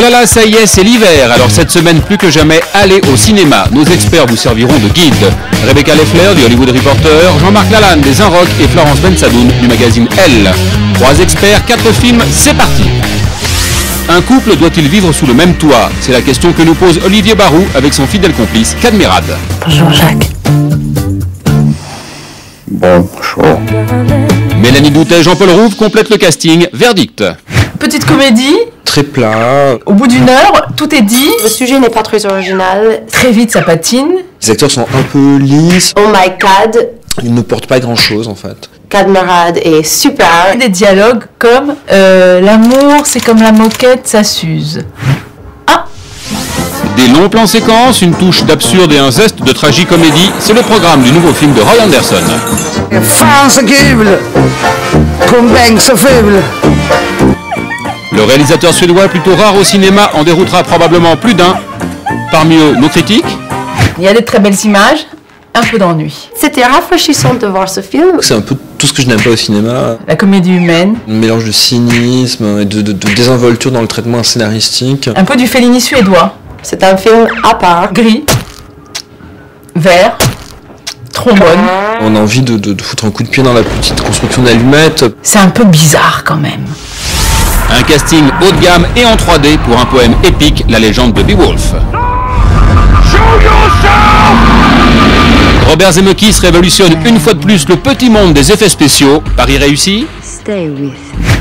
là là, ça y est, c'est l'hiver. Alors cette semaine, plus que jamais, allez au cinéma. Nos experts vous serviront de guide. Rebecca Leffler du Hollywood Reporter, Jean-Marc Lalanne des Inrock et Florence Bensadoun du magazine Elle. 3 experts, 4 films, c'est parti. Un couple doit-il vivre sous le même toit? C'est la question que nous pose Olivier Barou avec son fidèle complice Cadmerade. Bonjour Jacques. Bonjour. Mélanie Doutet, Jean-Paul Rouve complètent le casting. Verdict. Petite comédie. Très plat. Au bout d'1 heure, tout est dit. Le sujet n'est pas très original. Très vite, ça patine. Les acteurs sont un peu lisses. Oh my god, Ils ne portent pas grand-chose en fait. Cadmerade est super. Des dialogues comme l'amour, c'est comme la moquette, ça s'use. Des longs plans séquences, une touche d'absurde et un zeste de tragicomédie, c'est le programme du nouveau film de Roy Andersson. Le réalisateur suédois plutôt rare au cinéma en déroutera probablement plus d'un. Parmi eux, nos critiques. Il y a des très belles images, un peu d'ennui. C'était rafraîchissant de voir ce film. C'est un peu tout ce que je n'aime pas au cinéma. La comédie humaine, Un mélange de cynisme et de désinvolture dans le traitement scénaristique. un peu du Fellini suédois. C'est un film à part. Gris, vert, trombone. On a envie de foutre un coup de pied dans la petite construction d'allumettes. C'est un peu bizarre quand même. Un casting haut de gamme et en 3D pour un poème épique, la légende de Beowulf. Robert Zemeckis révolutionne une fois de plus le petit monde des effets spéciaux. Pari réussi.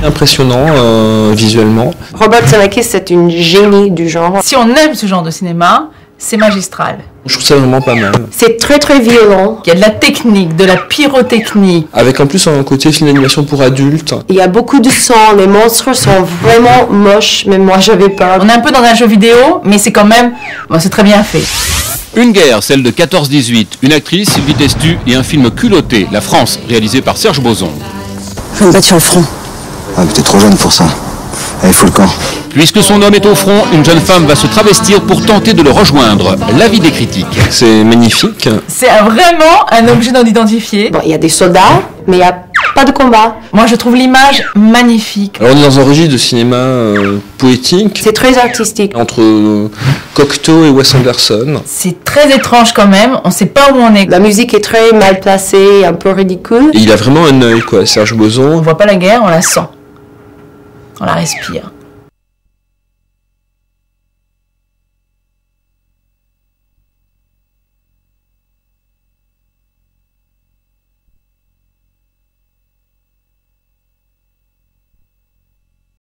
Impressionnant visuellement. Robert Zemeckis, c'est une génie du genre. Si on aime ce genre de cinéma, c'est magistral. Je trouve ça vraiment pas mal. C'est très très violent. Il y a de la technique, de la pyrotechnique. Avec en plus un côté film d'animation pour adultes. Il y a beaucoup de sang, les monstres sont vraiment moches, mais moi j'avais peur. On est un peu dans un jeu vidéo, mais c'est quand même... Bon, c'est très bien fait. Une guerre, celle de 14-18. Une actrice, Sylvie Testu, et un film culotté, La France, réalisé par Serge Boson. Je vais me battre sur le front. Ah, mais t'es trop jeune pour ça. Allez, fous le camp. Puisque son homme est au front, une jeune femme va se travestir pour tenter de le rejoindre. L'avis des critiques. C'est magnifique. C'est vraiment un objet non identifié. Bon, il y a des soldats, mais il n'y a pas de combat. Moi, je trouve l'image magnifique. Alors on est dans un registre de cinéma poétique. C'est très artistique. Entre Cocteau et Wes Anderson. C'est très étrange quand même, on sait pas où on est. La musique est très mal placée, un peu ridicule. Et il a vraiment un œil, quoi, Serge On Boson. voit pas la guerre, on la sent. On la respire.